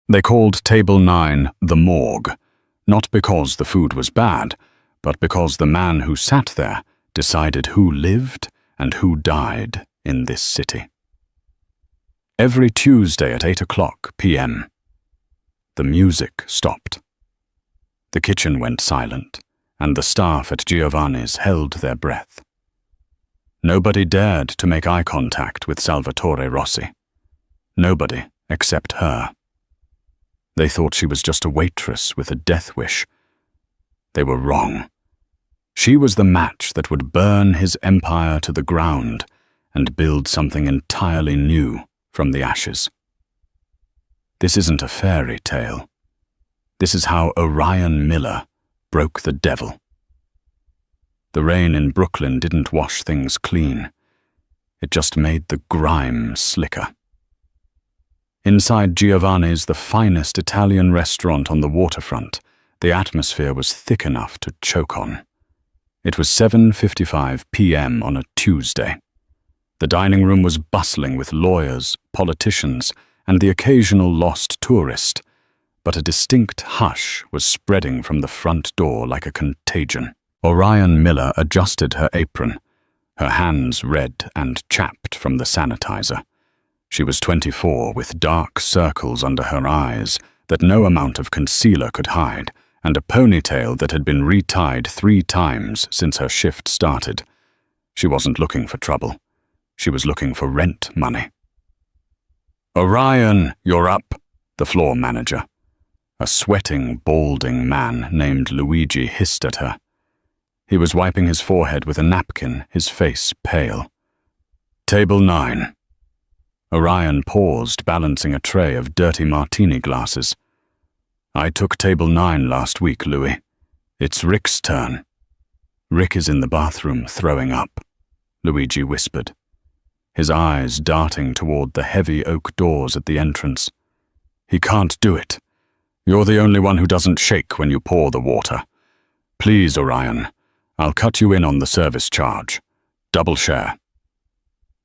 They called Table 9 the morgue, not because the food was bad, but because the man who sat there decided who lived and who died in this city. Every Tuesday at 8 p.m., the music stopped. The kitchen went silent, and the staff at Giovanni's held their breath. Nobody dared to make eye contact with Salvatore Rossi. Nobody except her. They thought she was just a waitress with a death wish. They were wrong. She was the match that would burn his empire to the ground and build something entirely new from the ashes. This isn't a fairy tale. This is how Orion Miller broke the devil. The rain in Brooklyn didn't wash things clean. It just made the grime slicker. Inside Giovanni's, the finest Italian restaurant on the waterfront, the atmosphere was thick enough to choke on. It was 7:55 p.m. on a Tuesday. The dining room was bustling with lawyers, politicians, and the occasional lost tourist, but a distinct hush was spreading from the front door like a contagion. Orion Miller adjusted her apron, her hands red and chapped from the sanitizer. She was 24, with dark circles under her eyes that no amount of concealer could hide, and a ponytail that had been retied 3 times since her shift started. She wasn't looking for trouble. She was looking for rent money. "Orion, you're up," the floor manager, a sweating, balding man named Luigi, hissed at her. He was wiping his forehead with a napkin, his face pale. "Table 9. Orion paused, balancing a tray of dirty martini glasses. "I took Table 9 last week, Louis. It's Rick's turn." "Rick is in the bathroom, throwing up," Luigi whispered, his eyes darting toward the heavy oak doors at the entrance. "He can't do it. You're the only one who doesn't shake when you pour the water. Please, Orion, I'll cut you in on the service charge. Double share."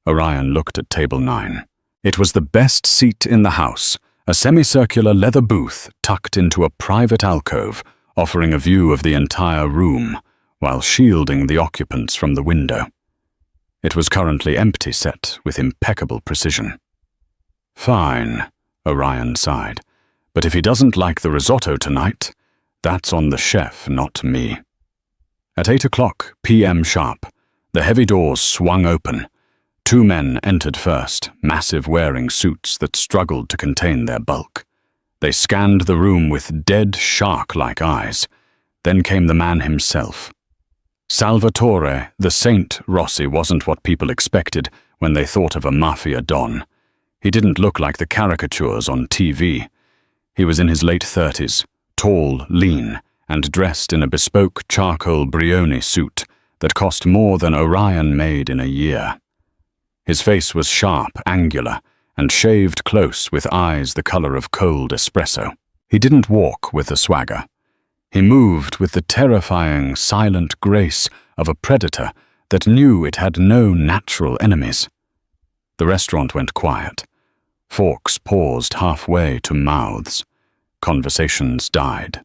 Orion looked at Table 9. It was the best seat in the house, a semicircular leather booth tucked into a private alcove, offering a view of the entire room, while shielding the occupants from the window. It was currently empty, set with impeccable precision. "Fine," Orion sighed, "but if he doesn't like the risotto tonight, that's on the chef, not me." At 8 p.m. sharp, the heavy doors swung open. 2 men entered first, massive, wearing suits that struggled to contain their bulk. They scanned the room with dead, shark-like eyes. Then came the man himself. Salvatore, the Saint Rossi, wasn't what people expected when they thought of a mafia don. He didn't look like the caricatures on TV. He was in his late 30s, tall, lean, and dressed in a bespoke charcoal Brioni suit that cost more than Orion made in a year. His face was sharp, angular, and shaved close with eyes the color of cold espresso. He didn't walk with a swagger. He moved with the terrifying, silent grace of a predator that knew it had no natural enemies. The restaurant went quiet. Forks paused halfway to mouths. Conversations died.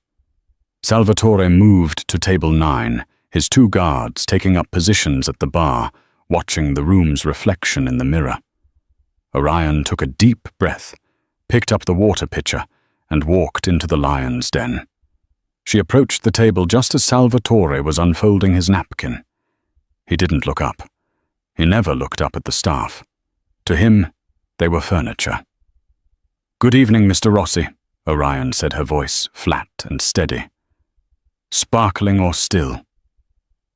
Salvatore moved to Table 9, his 2 guards taking up positions at the bar, watching the room's reflection in the mirror. Orion took a deep breath, picked up the water pitcher, and walked into the lion's den. She approached the table just as Salvatore was unfolding his napkin. He didn't look up. He never looked up at the staff. To him, they were furniture. "Good evening, Mr. Rossi," Orion said, her voice flat and steady. "Sparkling or still?"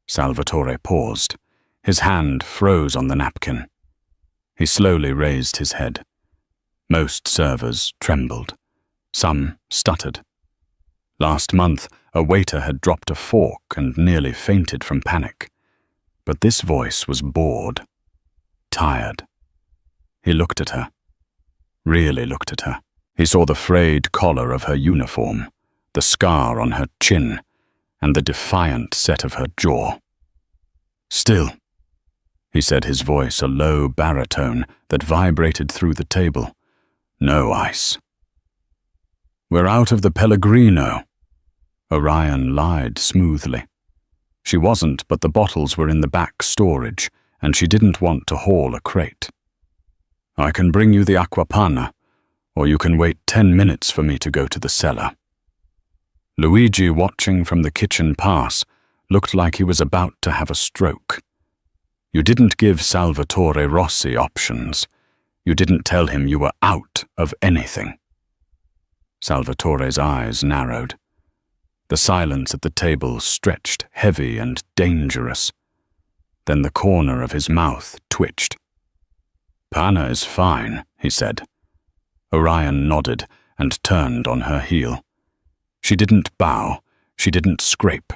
Salvatore paused. His hand froze on the napkin. He slowly raised his head. Most servers trembled. Some stuttered. Last month, a waiter had dropped a fork and nearly fainted from panic. But this voice was bored, tired. He looked at her. Really looked at her. He saw the frayed collar of her uniform, the scar on her chin, and the defiant set of her jaw. "Still," he said, his voice a low baritone that vibrated through the table. "No ice." "We're out of the Pellegrino." Orion lied smoothly. She wasn't, but the bottles were in the back storage, and she didn't want to haul a crate. "I can bring you the aquapanna, or you can wait 10 minutes for me to go to the cellar." Luigi, watching from the kitchen pass, looked like he was about to have a stroke. You didn't give Salvatore Rossi options. You didn't tell him you were out of anything. Salvatore's eyes narrowed. The silence at the table stretched heavy and dangerous. Then the corner of his mouth twitched. "Panna is fine," he said. Orion nodded and turned on her heel. She didn't bow, she didn't scrape.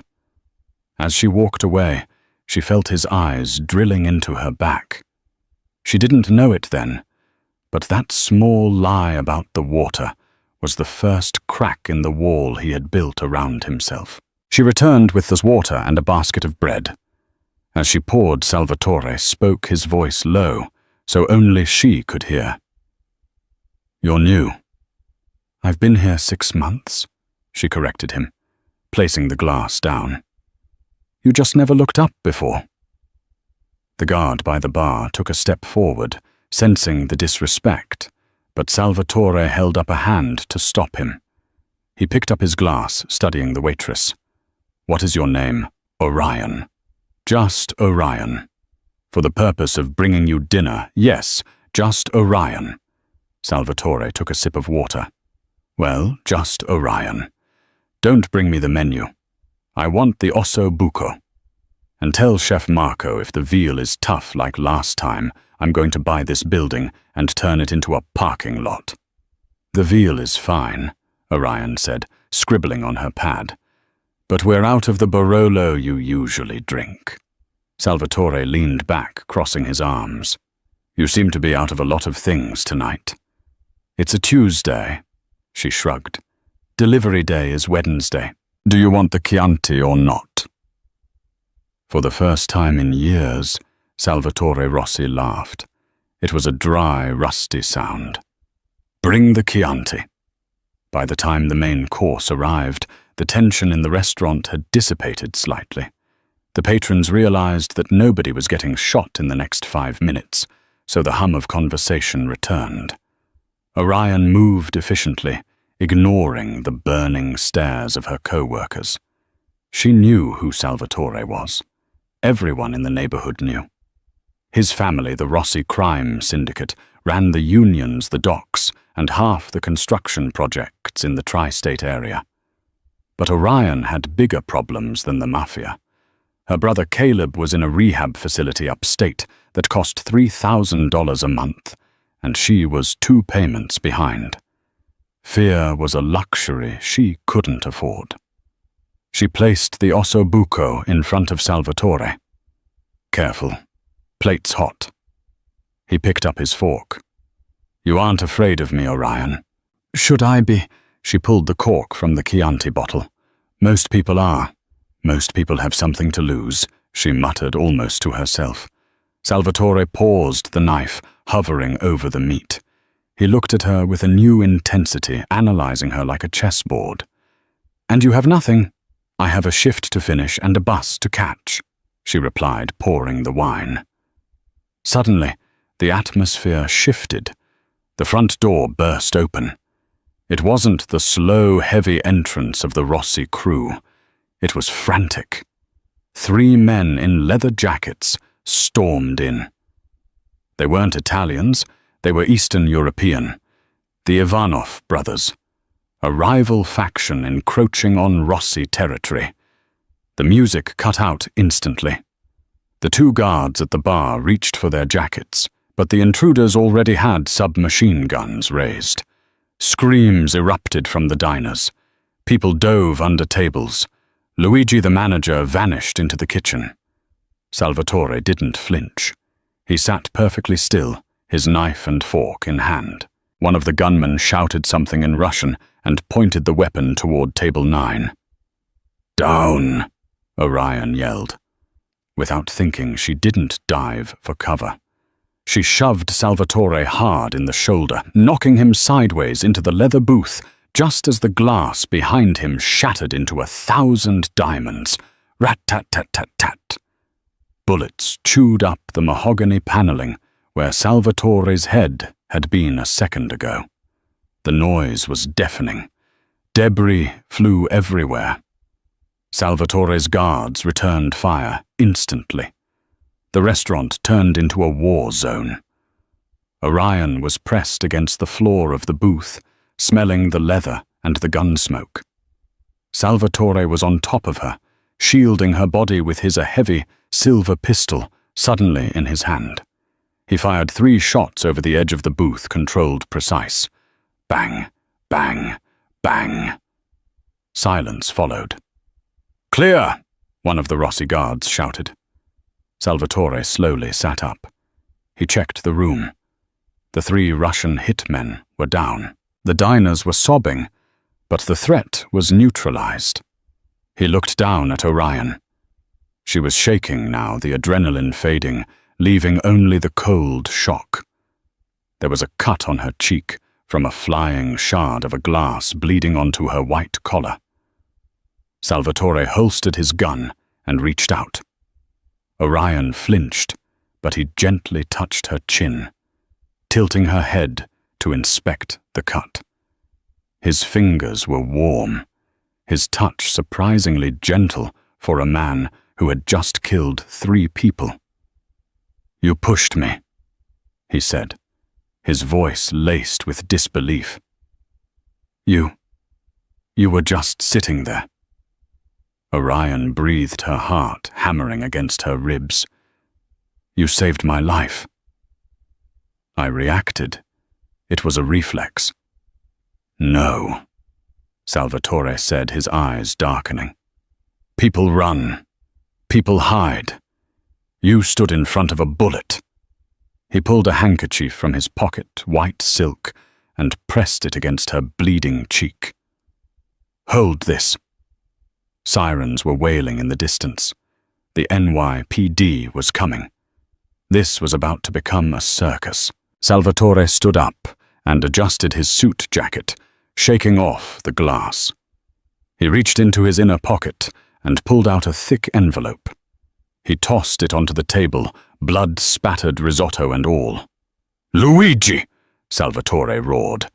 As she walked away, she felt his eyes drilling into her back. She didn't know it then, but that small lie about the water was the first crack in the wall he had built around himself. She returned with the water and a basket of bread. As she poured, Salvatore spoke, his voice low, so only she could hear. "You're new." "I've been here 6 months," she corrected him, placing the glass down. "You just never looked up before." The guard by the bar took a step forward, sensing the disrespect, but Salvatore held up a hand to stop him. He picked up his glass, studying the waitress. "What is your name?" "Orion." "Just Orion." "For the purpose of bringing you dinner, yes, just Orion." Salvatore took a sip of water. "Well, just Orion. Don't bring me the menu. I want the osso buco. And tell Chef Marco if the veal is tough like last time, I'm going to buy this building and turn it into a parking lot." "The veal is fine," Orion said, scribbling on her pad. "But we're out of the Barolo you usually drink." Salvatore leaned back, crossing his arms. "You seem to be out of a lot of things tonight." "It's a Tuesday," she shrugged. "Delivery day is Wednesday. Do you want the Chianti or not?" For the first time in years, Salvatore Rossi laughed. It was a dry, rusty sound. "Bring the Chianti." By the time the main course arrived, the tension in the restaurant had dissipated slightly. The patrons realized that nobody was getting shot in the next 5 minutes, so the hum of conversation returned. Orion moved efficiently, ignoring the burning stares of her co-workers. She knew who Salvatore was. Everyone in the neighborhood knew. His family, the Rossi crime syndicate, ran the unions, the docks, and half the construction projects in the tri-state area. But Orion had bigger problems than the mafia. Her brother Caleb was in a rehab facility upstate that cost $3,000 a month, and she was 2 payments behind. Fear was a luxury she couldn't afford. She placed the osso buco in front of Salvatore. "Careful. Plate's hot." He picked up his fork. "You aren't afraid of me, Orion." "Should I be?" She pulled the cork from the Chianti bottle. "Most people are. Most people have something to lose," she muttered almost to herself. Salvatore paused the knife, hovering over the meat. He looked at her with a new intensity, analyzing her like a chessboard. "And you have nothing?" "I have a shift to finish and a bus to catch," she replied, pouring the wine. Suddenly, the atmosphere shifted. The front door burst open. It wasn't the slow, heavy entrance of the Rossi crew. It was frantic. 3 men in leather jackets stormed in. They weren't Italians, they were Eastern European. The Ivanov brothers. A rival faction encroaching on Rossi territory. The music cut out instantly. The 2 guards at the bar reached for their jackets, but the intruders already had submachine guns raised. Screams erupted from the diners. People dove under tables. Luigi, the manager, vanished into the kitchen. Salvatore didn't flinch. He sat perfectly still, his knife and fork in hand. One of the gunmen shouted something in Russian and pointed the weapon toward table 9. "Down!" Orion yelled. Without thinking, she didn't dive for cover. She shoved Salvatore hard in the shoulder, knocking him sideways into the leather booth just as the glass behind him shattered into 1,000 diamonds. Rat-tat-tat-tat-tat. Bullets chewed up the mahogany paneling where Salvatore's head had been a second ago. The noise was deafening. Debris flew everywhere. Salvatore's guards returned fire instantly. The restaurant turned into a war zone. Orion was pressed against the floor of the booth, smelling the leather and the gun smoke. Salvatore was on top of her, shielding her body with his heavy silver pistol suddenly in his hand. He fired 3 shots over the edge of the booth, controlled precise. Bang, bang, bang. Silence followed. "Clear!" one of the Rossi guards shouted. Salvatore slowly sat up. He checked the room. The 3 Russian hitmen were down. The diners were sobbing, but the threat was neutralized. He looked down at Orion. She was shaking now, the adrenaline fading, leaving only the cold shock. There was a cut on her cheek from a flying shard of a glass bleeding onto her white collar. Salvatore holstered his gun and reached out. Orion flinched, but he gently touched her chin, tilting her head to inspect the cut. His fingers were warm, his touch surprisingly gentle for a man who had just killed 3 people. "You pushed me," he said, his voice laced with disbelief. You were just sitting there." Orion breathed, her heart hammering against her ribs. "You saved my life." I reacted. It was a reflex. "No," Salvatore said, his eyes darkening. "People run. People hide. You stood in front of a bullet." He pulled a handkerchief from his pocket, white silk, and pressed it against her bleeding cheek. "Hold this." Sirens were wailing in the distance. The NYPD was coming. This was about to become a circus. Salvatore stood up and adjusted his suit jacket, shaking off the glass. He reached into his inner pocket and pulled out a thick envelope. He tossed it onto the table, blood-spattered risotto and all. "Luigi!" Salvatore roared.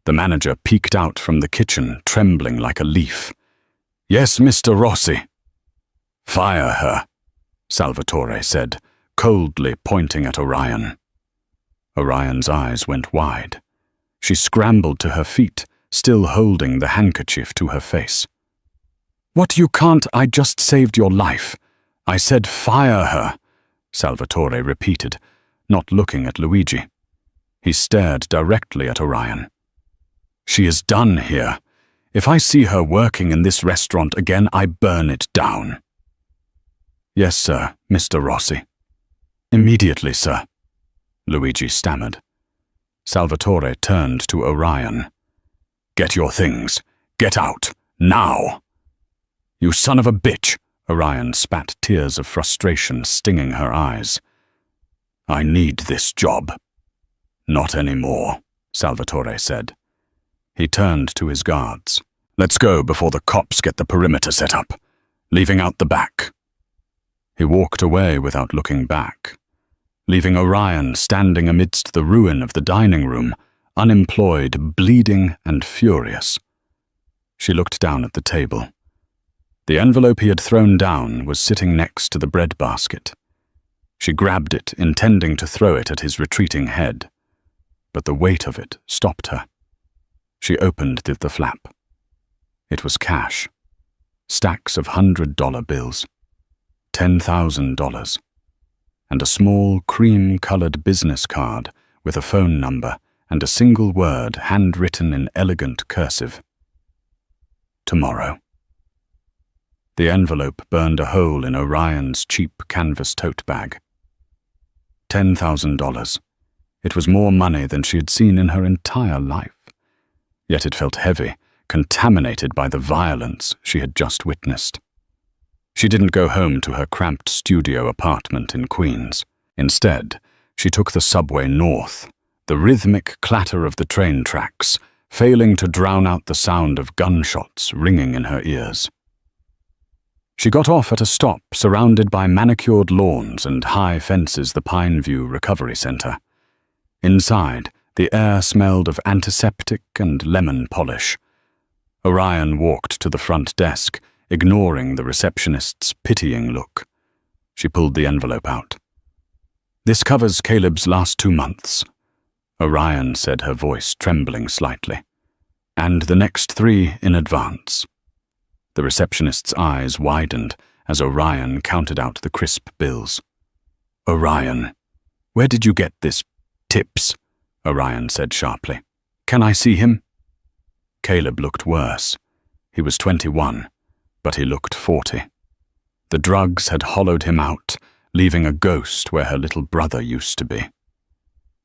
The manager peeked out from the kitchen, trembling like a leaf. "Yes, Mr. Rossi." "Fire her," Salvatore said, coldly pointing at Orion. Orion's eyes went wide. She scrambled to her feet, still holding the handkerchief to her face. "What, you can't? I just saved your life." "I said fire her," Salvatore repeated, not looking at Luigi. He stared directly at Orion. "She is done here. If I see her working in this restaurant again, I burn it down." "Yes, sir, Mr. Rossi." "Immediately, sir," Luigi stammered. Salvatore turned to Orion. "Get your things. Get out. Now!" "You son of a bitch!" Orion spat tears of frustration stinging her eyes. "I need this job." "Not anymore," Salvatore said. He turned to his guards. "Let's go before the cops get the perimeter set up, leaving out the back." He walked away without looking back, leaving Orion standing amidst the ruin of the dining room, unemployed, bleeding and furious. She looked down at the table. The envelope he had thrown down was sitting next to the bread basket. She grabbed it, intending to throw it at his retreating head, but the weight of it stopped her. She opened the flap. It was cash. Stacks of $100 bills. $10,000. And a small cream-colored business card with a phone number and a single word handwritten in elegant cursive. Tomorrow. The envelope burned a hole in Orion's cheap canvas tote bag. $10,000. It was more money than she had seen in her entire life. Yet it felt heavy, contaminated by the violence she had just witnessed. She didn't go home to her cramped studio apartment in Queens. Instead, she took the subway north, the rhythmic clatter of the train tracks, failing to drown out the sound of gunshots ringing in her ears. She got off at a stop surrounded by manicured lawns and high fences, the Pineview Recovery Center. Inside, the air smelled of antiseptic and lemon polish. Orion walked to the front desk, ignoring the receptionist's pitying look. She pulled the envelope out. "This covers Caleb's last 2 months," Orion said, her voice trembling slightly. "And the next 3 in advance." The receptionist's eyes widened as Orion counted out the crisp bills. "Orion, where did you get this tips?" Orion said sharply. "Can I see him?" Caleb looked worse. He was 21, but he looked 40. The drugs had hollowed him out, leaving a ghost where her little brother used to be.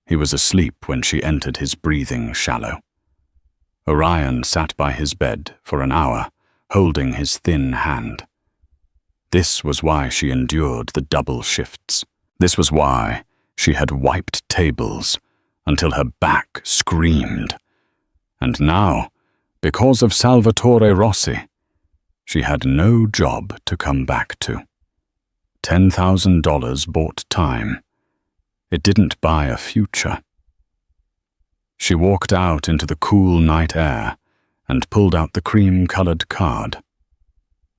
He was asleep when she entered, his breathing shallow. Orion sat by his bed for an hour, holding his thin hand. This was why she endured the double shifts. This was why she had wiped tables until her back screamed. And now, because of Salvatore Rossi, she had no job to come back to. $10,000 bought time. It didn't buy a future. She walked out into the cool night air and pulled out the cream-colored card.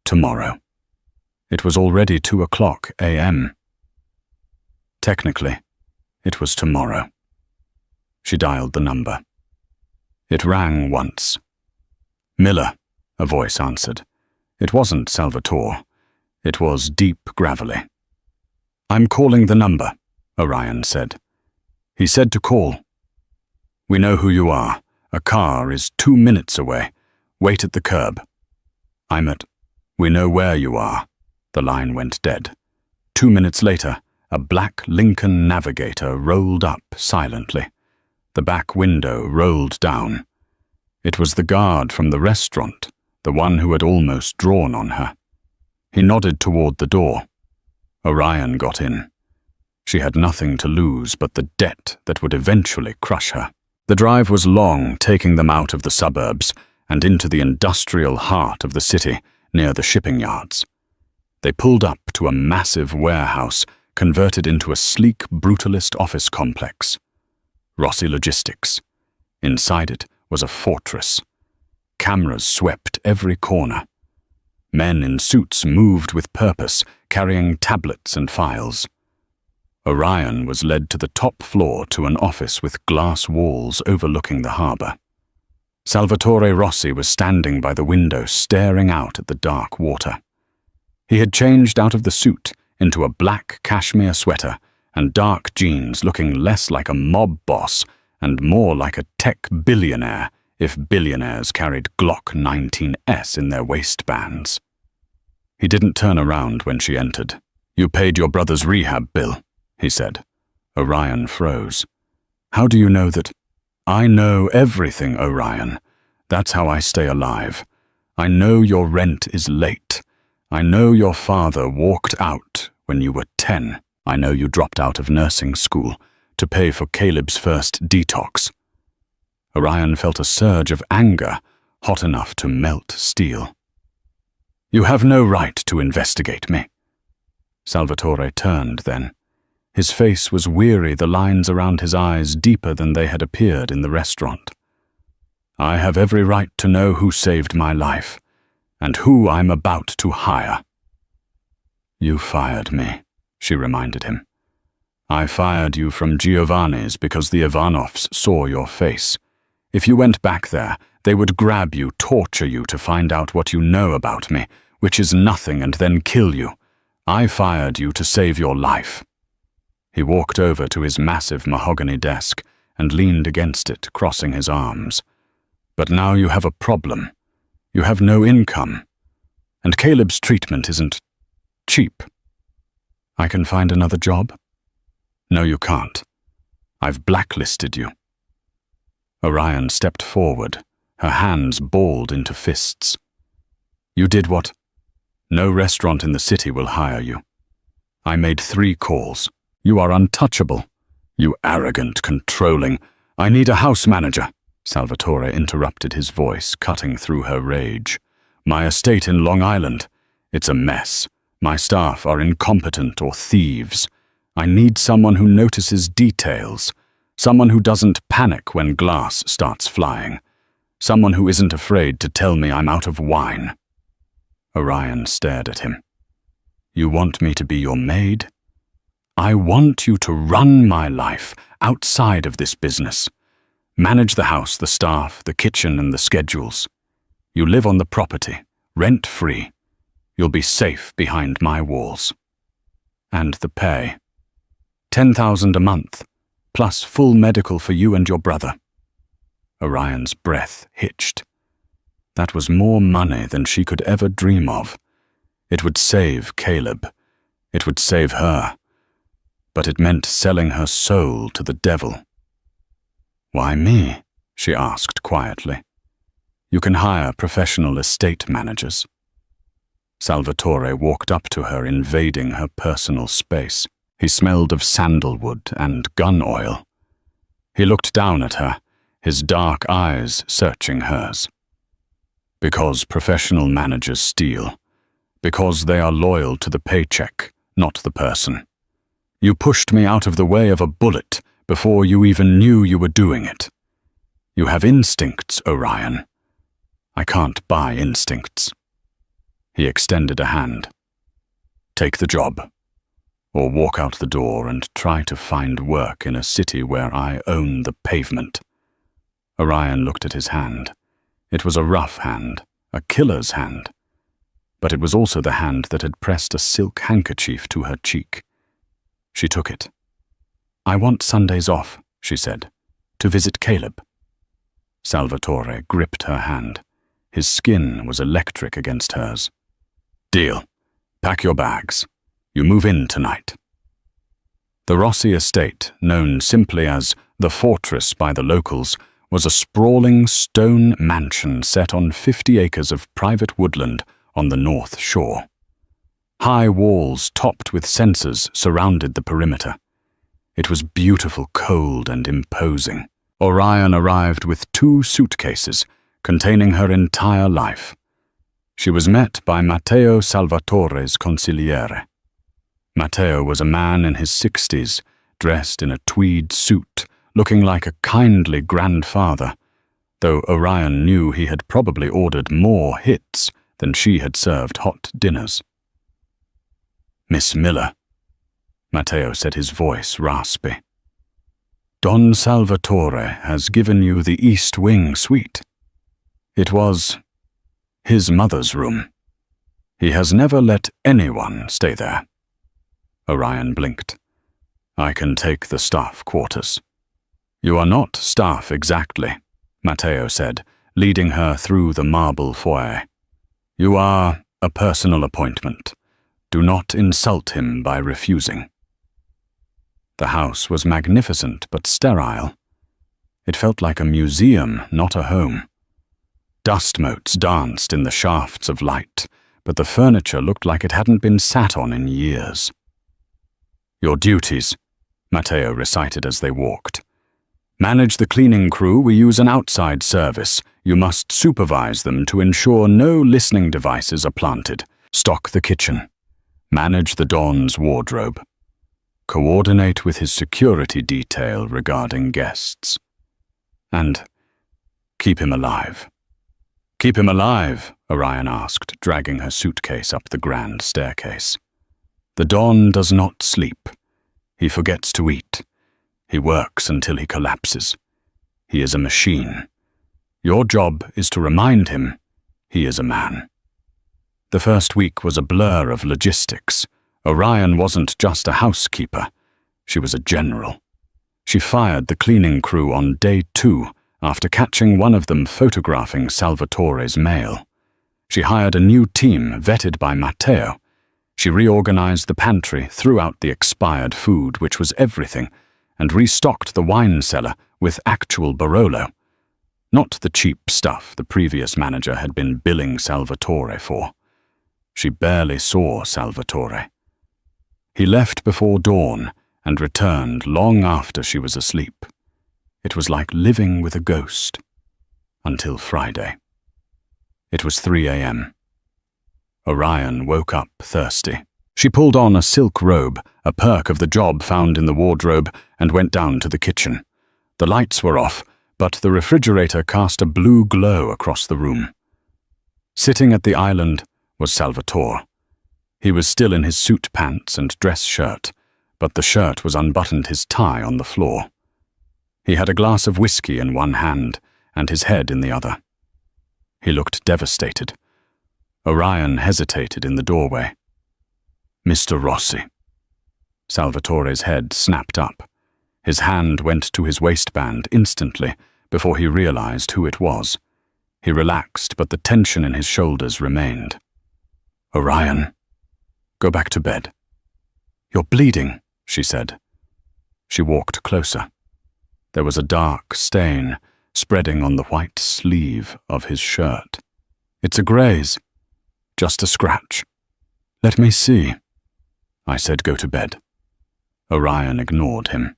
Tomorrow. It was already 2:00 a.m. Technically, it was tomorrow. She dialed the number. It rang once. "Miller," a voice answered. It wasn't Salvatore. It was deep gravelly. "I'm calling the number," Orion said. "He said to call." "We know who you are. A car is 2 minutes away. Wait at the curb." "I'm at..." "We know where you are." The line went dead. 2 minutes later, a black Lincoln Navigator rolled up silently. The back window rolled down. It was the guard from the restaurant, the one who had almost drawn on her. He nodded toward the door. Orion got in. She had nothing to lose but the debt that would eventually crush her. The drive was long, taking them out of the suburbs and into the industrial heart of the city, near the shipping yards. They pulled up to a massive warehouse converted into a sleek brutalist office complex. Rossi Logistics. Inside it was a fortress. Cameras swept every corner. Men in suits moved with purpose, carrying tablets and files. Orion was led to the top floor to an office with glass walls overlooking the harbor. Salvatore Rossi was standing by the window, staring out at the dark water. He had changed out of the suit into a black cashmere sweater and dark jeans, looking less like a mob boss and more like a tech billionaire, if billionaires carried Glock 19s in their waistbands. He didn't turn around when she entered. "You paid your brother's rehab bill," he said. Orion froze. "How do you know that?" "I know everything, Orion. That's how I stay alive. I know your rent is late. I know your father walked out when you were 10. I know you dropped out of nursing school to pay for Caleb's first detox." Orion felt a surge of anger, hot enough to melt steel. "You have no right to investigate me." Salvatore turned then. His face was weary, the lines around his eyes deeper than they had appeared in the restaurant. "I have every right to know who saved my life, and who I'm about to hire." "You fired me," she reminded him. "I fired you from Giovanni's because the Ivanovs saw your face. If you went back there, they would grab you, torture you to find out what you know about me, which is nothing, and then kill you. I fired you to save your life." He walked over to his massive mahogany desk and leaned against it, crossing his arms. "But now you have a problem. You have no income. And Caleb's treatment isn't cheap." "I can find another job?" "No, you can't. I've blacklisted you." Orion stepped forward, her hands balled into fists. "You did what? No restaurant in the city will hire you. I made 3 calls. You are untouchable. You arrogant, controlling. I need a house manager." Salvatore interrupted, his voice cutting through her rage. "My estate in Long Island. It's a mess. My staff are incompetent or thieves. I need someone who notices details. Someone who doesn't panic when glass starts flying. Someone who isn't afraid to tell me I'm out of wine." Orion stared at him. "You want me to be your maid?" "I want you to run my life outside of this business. Manage the house, the staff, the kitchen, and the schedules. You live on the property, rent-free. You'll be safe behind my walls. And the pay. $10,000 a month, plus full medical for you and your brother." Orion's breath hitched. That was more money than she could ever dream of. It would save Caleb. It would save her. But it meant selling her soul to the devil. "Why me?" she asked quietly. "You can hire professional estate managers." Salvatore walked up to her, invading her personal space. He smelled of sandalwood and gun oil. He looked down at her, his dark eyes searching hers. "Because professional managers steal. Because they are loyal to the paycheck, not the person. You pushed me out of the way of a bullet before you even knew you were doing it. You have instincts, Orion. I can't buy instincts." He extended a hand. "Take the job. Or walk out the door and try to find work in a city where I own the pavement." Orion looked at his hand. It was a rough hand, a killer's hand. But it was also the hand that had pressed a silk handkerchief to her cheek. She took it. "I want Sundays off," she said, "to visit Caleb." Salvatore gripped her hand. His skin was electric against hers. "Deal. Pack your bags. You move in tonight." The Rossi estate, known simply as the Fortress by the locals, was a sprawling stone mansion set on 50 acres of private woodland on the North Shore. High walls topped with sensors surrounded the perimeter. It was beautiful, cold, and imposing. Orion arrived with 2 suitcases containing her entire life. She was met by Matteo Salvatore's consigliere. Matteo was a man in his 60s, dressed in a tweed suit, looking like a kindly grandfather, though Orion knew he had probably ordered more hits than she had served hot dinners. "Miss Miller," Matteo said, his voice raspy. "Don Salvatore has given you the East Wing suite. It was his mother's room. He has never let anyone stay there." Orion blinked. "I can take the staff quarters." "You are not staff exactly," Matteo said, leading her through the marble foyer. "You are a personal appointment. Do not insult him by refusing." The house was magnificent but sterile. It felt like a museum, not a home. Dust motes danced in the shafts of light, but the furniture looked like it hadn't been sat on in years. "Your duties," Matteo recited as they walked. "Manage the cleaning crew. We use an outside service. You must supervise them to ensure no listening devices are planted. Stock the kitchen. Manage the Don's wardrobe. Coordinate with his security detail regarding guests. And keep him alive." "Keep him alive?" Orion asked, dragging her suitcase up the grand staircase. "The Don does not sleep. He forgets to eat. He works until he collapses. He is a machine. Your job is to remind him he is a man." The first week was a blur of logistics. Orion wasn't just a housekeeper. She was a general. She fired the cleaning crew on day 2 after catching one of them photographing Salvatore's mail. She hired a new team vetted by Matteo. She reorganized the pantry, threw out the expired food, which was everything, and restocked the wine cellar with actual Barolo. Not the cheap stuff the previous manager had been billing Salvatore for. She barely saw Salvatore. He left before dawn and returned long after she was asleep. It was like living with a ghost. until Friday. It was 3 a.m. Orion woke up thirsty. She pulled on a silk robe, a perk of the job found in the wardrobe, and went down to the kitchen. The lights were off, but the refrigerator cast a blue glow across the room. Sitting at the island was Salvatore. He was still in his suit pants and dress shirt, but the shirt was unbuttoned his tie on the floor. He had a glass of whiskey in one hand and his head in the other. He looked devastated. Orion hesitated in the doorway. "Mr. Rossi." Salvatore's head snapped up. His hand went to his waistband instantly before he realized who it was. He relaxed, but the tension in his shoulders remained. "Orion, go back to bed." "You're bleeding," she said. She walked closer. There was a dark stain spreading on the white sleeve of his shirt. "It's a graze. Just a scratch." "Let me see." "I said go to bed." Orion ignored him.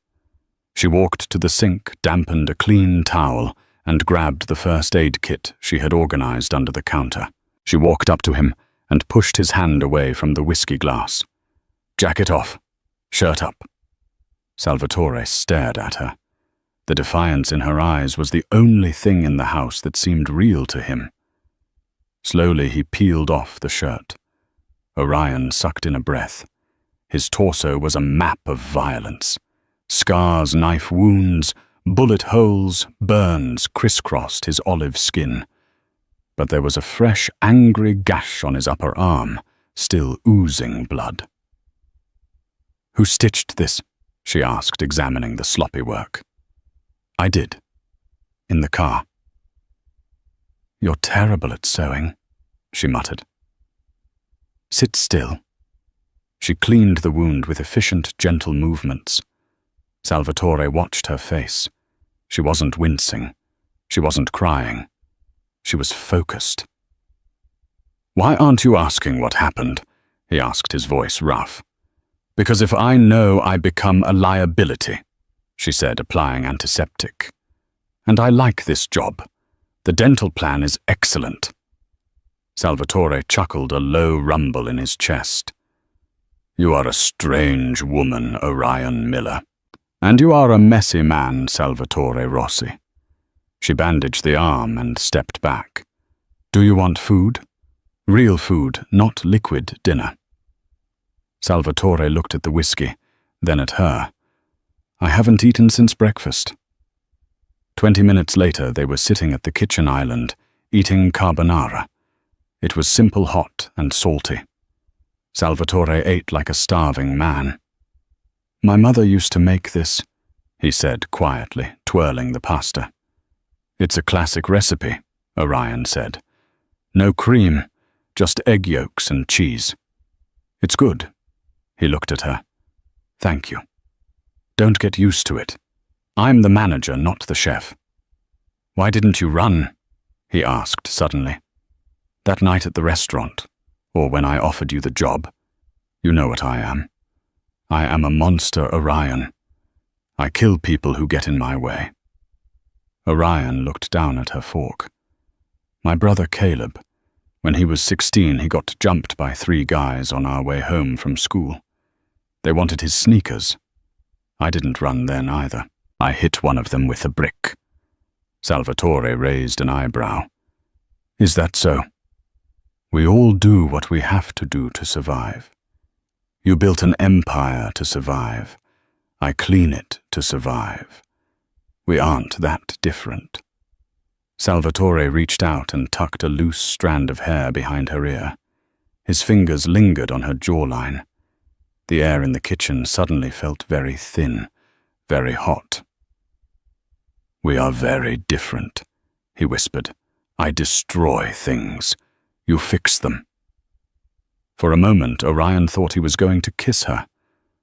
She walked to the sink, dampened a clean towel, and grabbed the first aid kit she had organized under the counter. She walked up to him and pushed his hand away from the whiskey glass. "Jacket off. Shirt up." Salvatore stared at her. The defiance in her eyes was the only thing in the house that seemed real to him. Slowly he peeled off the shirt. Orion sucked in a breath. His torso was a map of violence. Scars, knife wounds, bullet holes, burns crisscrossed his olive skin. But there was a fresh, angry gash on his upper arm, still oozing blood. "Who stitched this?" she asked, examining the sloppy work. "I did. In the car." "You're terrible at sewing," she muttered. "Sit still." She cleaned the wound with efficient, gentle movements. Salvatore watched her face. She wasn't wincing. She wasn't crying. She was focused. "Why aren't you asking what happened?" he asked, his voice rough. "Because if I know, I become a liability," she said, applying antiseptic. "And I like this job. The dental plan is excellent." Salvatore chuckled, a low rumble in his chest. "You are a strange woman, Orion Miller. And you are a messy man, Salvatore Rossi." She bandaged the arm and stepped back. "Do you want food? Real food, not liquid dinner." Salvatore looked at the whiskey, then at her. "I haven't eaten since breakfast." 20 minutes later, they were sitting at the kitchen island, eating carbonara. It was simple, hot, and salty. Salvatore ate like a starving man. "My mother used to make this," he said quietly, twirling the pasta. "It's a classic recipe," Orion said. "No cream, just egg yolks and cheese. It's good." He looked at her. "Thank you. Don't get used to it. I'm the manager, not the chef." "Why didn't you run?" he asked suddenly. "That night at the restaurant, or when I offered you the job. You know what I am. I am a monster, Orion. I kill people who get in my way." Orion looked down at her fork. "My brother Caleb. When he was 16, he got jumped by 3 guys on our way home from school. They wanted his sneakers. I didn't run then either. I hit one of them with a brick." Salvatore raised an eyebrow. "Is that so?" "We all do what we have to do to survive. You built an empire to survive. I clean it to survive. We aren't that different." Salvatore reached out and tucked a loose strand of hair behind her ear. His fingers lingered on her jawline. The air in the kitchen suddenly felt very thin, very hot. "We are very different," he whispered. "I destroy things. You fix them." For a moment, Orion thought he was going to kiss her.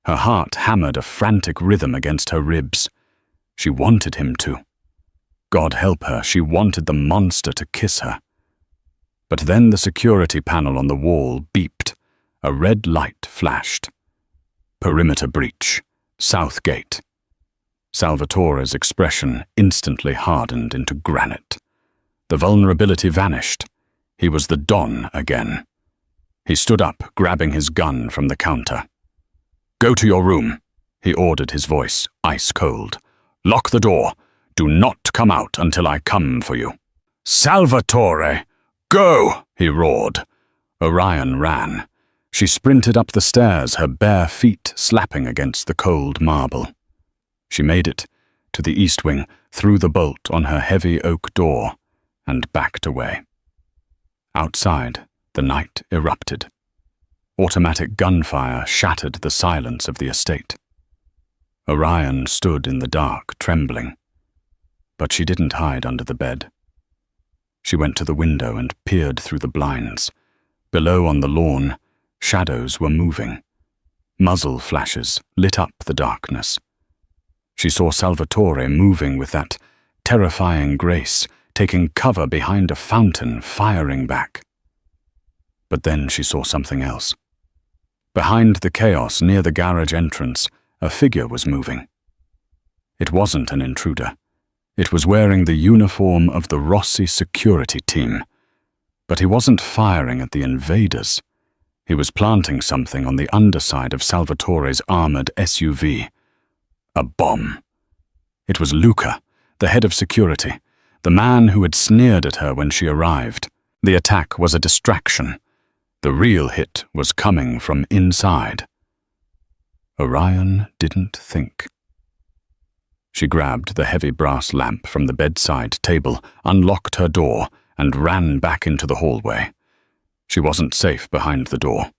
Her heart hammered a frantic rhythm against her ribs. She wanted him to. God help her, she wanted the monster to kiss her. But then the security panel on the wall beeped. A red light flashed. "Perimeter breach. South Gate." Salvatore's expression instantly hardened into granite. The vulnerability vanished. He was the Don again. He stood up, grabbing his gun from the counter. "Go to your room," he ordered, his voice ice cold. "Lock the door. Do not come out until I come for you." "Salvatore! Go!" he roared. Orion ran. She sprinted up the stairs, her bare feet slapping against the cold marble. She made it to the east wing, through the bolt on her heavy oak door, and backed away. Outside, the night erupted. Automatic gunfire shattered the silence of the estate. Orion stood in the dark, trembling. But she didn't hide under the bed. She went to the window and peered through the blinds. Below on the lawn, shadows were moving. Muzzle flashes lit up the darkness. She saw Salvatore moving with that terrifying grace, taking cover behind a fountain, firing back. But then she saw something else. Behind the chaos near the garage entrance, a figure was moving. It wasn't an intruder. It was wearing the uniform of the Rossi security team. But he wasn't firing at the invaders. He was planting something on the underside of Salvatore's armored SUV. A bomb. It was Luca, the head of security, the man who had sneered at her when she arrived. The attack was a distraction. The real hit was coming from inside. Orion didn't think. She grabbed the heavy brass lamp from the bedside table, unlocked her door, and ran back into the hallway. She wasn't safe behind the door.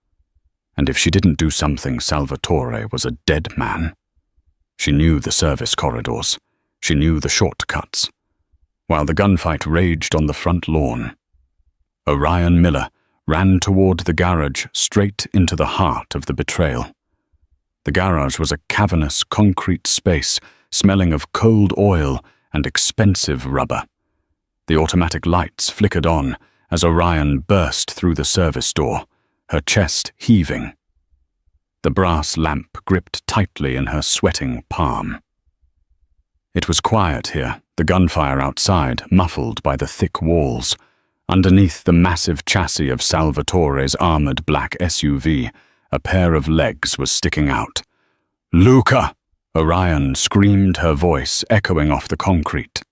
And if she didn't do something, Salvatore was a dead man. She knew the service corridors. She knew the shortcuts. While the gunfight raged on the front lawn, Orion Miller ran toward the garage, straight into the heart of the betrayal. The garage was a cavernous concrete space, smelling of cold oil and expensive rubber. The automatic lights flickered on as Orion burst through the service door, her chest heaving. The brass lamp gripped tightly in her sweating palm. It was quiet here, the gunfire outside muffled by the thick walls. Underneath the massive chassis of Salvatore's armored black SUV, a pair of legs was sticking out. "Luca!" Orion screamed, her voice echoing off the concrete.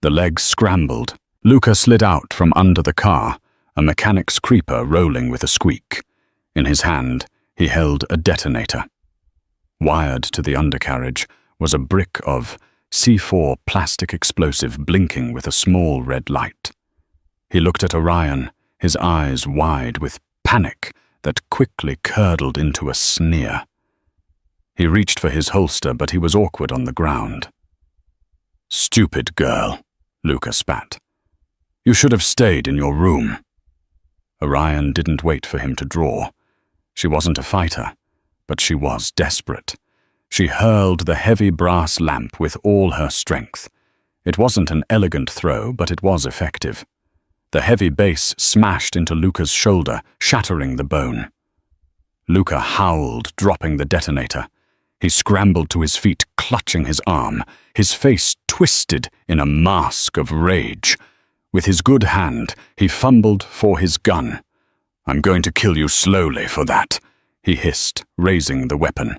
The legs scrambled. Luca slid out from under the car, a mechanic's creeper rolling with a squeak. In his hand, he held a detonator. Wired to the undercarriage was a brick of C4 plastic explosive blinking with a small red light. He looked at Orion, his eyes wide with panic that quickly curdled into a sneer. He reached for his holster, but he was awkward on the ground. "Stupid girl," Luca spat. "You should have stayed in your room." Orion didn't wait for him to draw. She wasn't a fighter, but she was desperate. She hurled the heavy brass lamp with all her strength. It wasn't an elegant throw, but it was effective. The heavy base smashed into Luca's shoulder, shattering the bone. Luca howled, dropping the detonator. He scrambled to his feet, clutching his arm, his face twisted in a mask of rage. With his good hand, he fumbled for his gun. "I'm going to kill you slowly for that," he hissed, raising the weapon.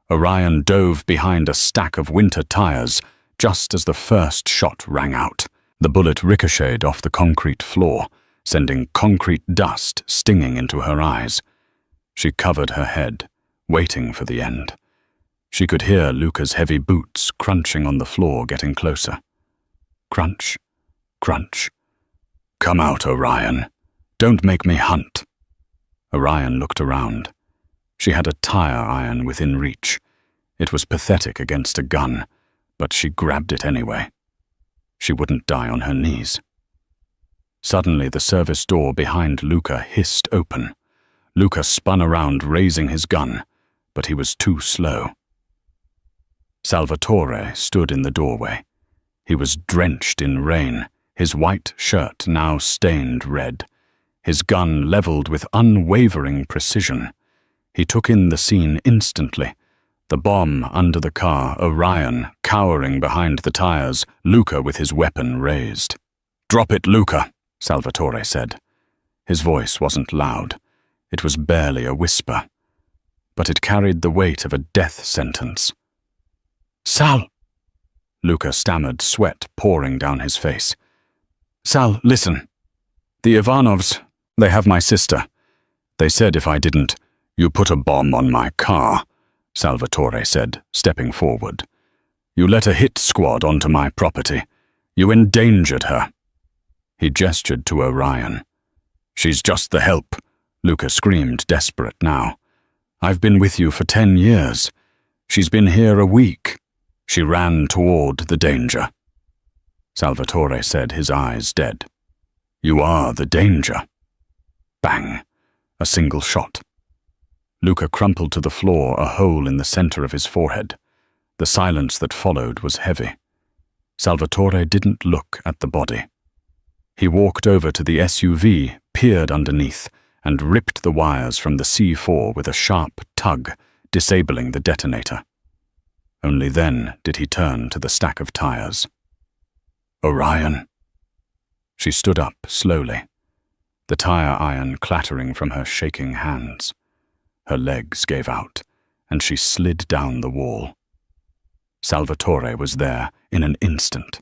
Orion dove behind a stack of winter tires just as the first shot rang out. The bullet ricocheted off the concrete floor, sending concrete dust stinging into her eyes. She covered her head, waiting for the end. She could hear Luca's heavy boots crunching on the floor, getting closer. Crunch, crunch. "Come out, Orion. Don't make me hunt." Orion looked around. She had a tire iron within reach. It was pathetic against a gun, but she grabbed it anyway. She wouldn't die on her knees. Suddenly, the service door behind Luca hissed open. Luca spun around, raising his gun, but he was too slow. Salvatore stood in the doorway. He was drenched in rain, his white shirt now stained red, his gun leveled with unwavering precision. He took in the scene instantly. The bomb under the car, Orion cowering behind the tires, Luca with his weapon raised. "Drop it, Luca," Salvatore said. His voice wasn't loud. It was barely a whisper, but it carried the weight of a death sentence. "Sal!" Luca stammered, sweat pouring down his face. "Sal, listen. The Ivanovs, they have my sister. They said if I didn't—" "You put a bomb on my car," Salvatore said, stepping forward. "You let a hit squad onto my property. You endangered her." He gestured to Orion. "She's just the help," Luca screamed, desperate now. "I've been with you for 10 years. She's been here a week." She ran toward the danger. Salvatore said, his eyes dead. "You are the danger." Bang! A single shot. Luca crumpled to the floor, a hole in the center of his forehead. The silence that followed was heavy. Salvatore didn't look at the body. He walked over to the SUV, peered underneath, and ripped the wires from the C4 with a sharp tug, disabling the detonator. Only then did he turn to the stack of tires. "Orion." She stood up slowly, the tire iron clattering from her shaking hands. Her legs gave out, and she slid down the wall. Salvatore was there in an instant.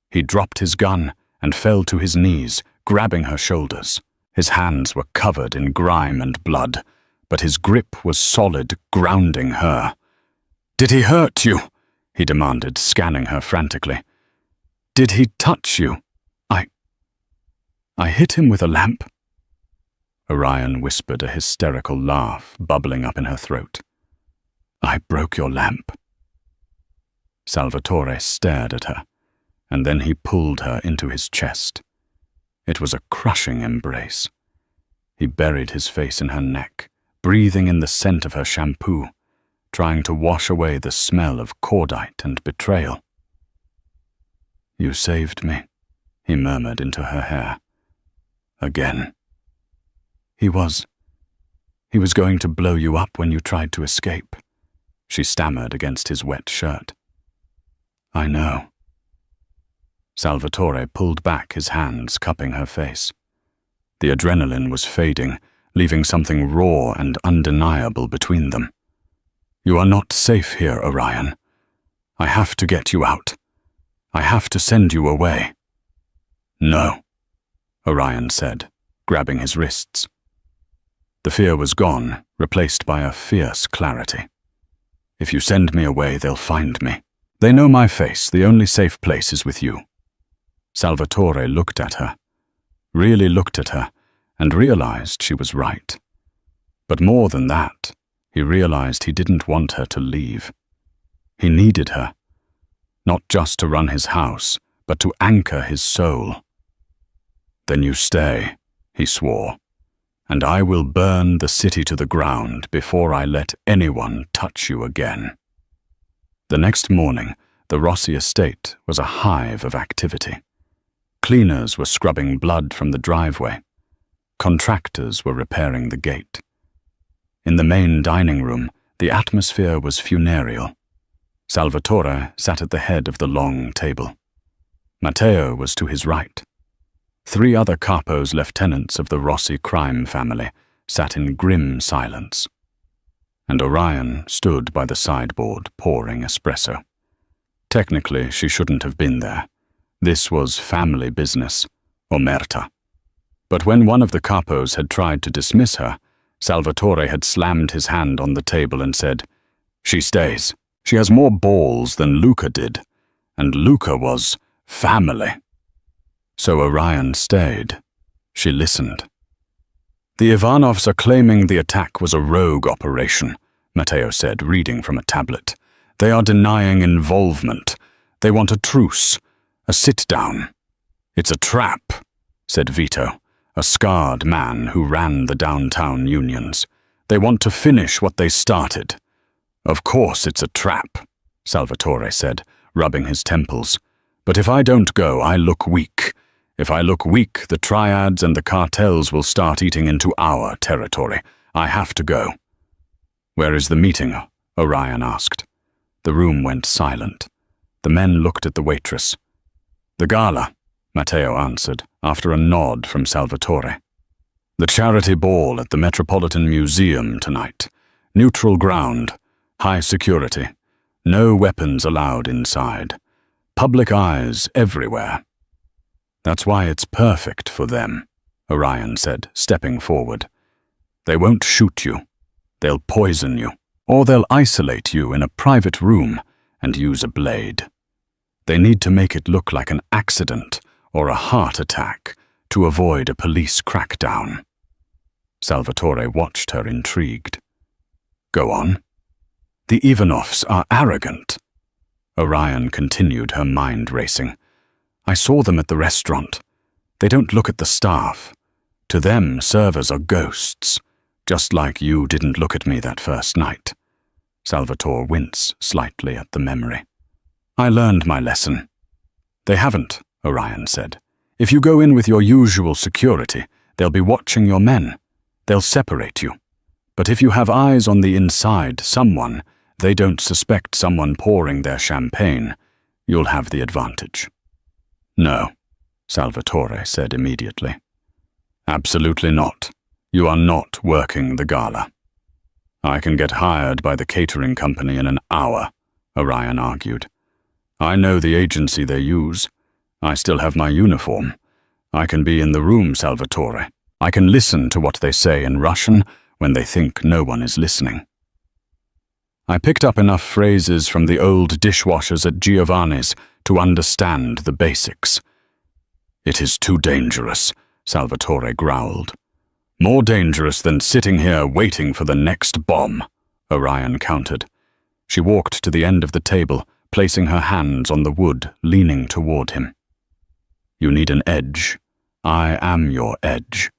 He dropped his gun and fell to his knees, grabbing her shoulders. His hands were covered in grime and blood, but his grip was solid, grounding her. "Did he hurt you?" he demanded, scanning her frantically. "Did he touch you?" I hit him with a lamp." Orion whispered, a hysterical laugh bubbling up in her throat. "I broke your lamp." Salvatore stared at her, and then he pulled her into his chest. It was a crushing embrace. He buried his face in her neck, breathing in the scent of her shampoo, trying to wash away the smell of cordite and betrayal. "You saved me," he murmured into her hair. "Again." He was going to blow you up when you tried to escape," she stammered against his wet shirt. "I know." Salvatore pulled back, his hands cupping her face. The adrenaline was fading, leaving something raw and undeniable between them. "You are not safe here, Orion. I have to get you out. I have to send you away." "No," Orion said, grabbing his wrists. The fear was gone, replaced by a fierce clarity. "If you send me away, they'll find me. They know my face. The only safe place is with you." Salvatore looked at her, really looked at her, and realized she was right. But more than that, he realized he didn't want her to leave. He needed her, not just to run his house, but to anchor his soul. "Then you stay," he swore, "and I will burn the city to the ground before I let anyone touch you again." The next morning, the Rossi estate was a hive of activity. Cleaners were scrubbing blood from the driveway. Contractors were repairing the gate. In the main dining room, the atmosphere was funereal. Salvatore sat at the head of the long table. Matteo was to his right. 3 other capos lieutenants of the Rossi crime family sat in grim silence. And Orion stood by the sideboard pouring espresso. Technically, she shouldn't have been there. This was family business, omerta. But when one of the capos had tried to dismiss her, Salvatore had slammed his hand on the table and said, "She stays. She has more balls than Luca did. And Luca was family." So Orion stayed. She listened. "The Ivanovs are claiming the attack was a rogue operation," Matteo said, reading from a tablet. "They are denying involvement. They want a truce, a sit-down." "It's a trap," said Vito, a scarred man who ran the downtown unions. "They want to finish what they started." "Of course it's a trap," Salvatore said, rubbing his temples. "But if I don't go, I look weak. If I look weak, the triads and the cartels will start eating into our territory. I have to go." "Where is the meeting?" Orion asked. The room went silent. The men looked at the waitress. "The gala. Matteo answered, after a nod from Salvatore. "The charity ball at the Metropolitan Museum tonight. Neutral ground, high security, no weapons allowed inside. Public eyes everywhere." "That's why it's perfect for them," Orion said, stepping forward. "They won't shoot you. They'll poison you, or they'll isolate you in a private room and use a blade. They need to make it look like an accident or a heart attack to avoid a police crackdown." Salvatore watched her intrigued. "Go on." "The Ivanovs are arrogant." Orion continued, her mind racing. "I saw them at the restaurant. They don't look at the staff. To them, servers are ghosts, just like you didn't look at me that first night." Salvatore winced slightly at the memory. "I learned my lesson." "They haven't," Orion said. "If you go in with your usual security, they'll be watching your men. They'll separate you. But if you have eyes on the inside, they don't suspect someone pouring their champagne, you'll have the advantage." "No," Salvatore said immediately. "Absolutely not. You are not working the gala." "I can get hired by the catering company in an hour," Orion argued. "I know the agency they use. I still have my uniform. I can be in the room, Salvatore. I can listen to what they say in Russian when they think no one is listening." I picked up enough phrases from the old dishwashers at Giovanni's to understand the basics. "It is too dangerous," Salvatore growled. "More dangerous than sitting here waiting for the next bomb," Orion countered. She walked to the end of the table, placing her hands on the wood, leaning toward him. "You need an edge. I am your edge."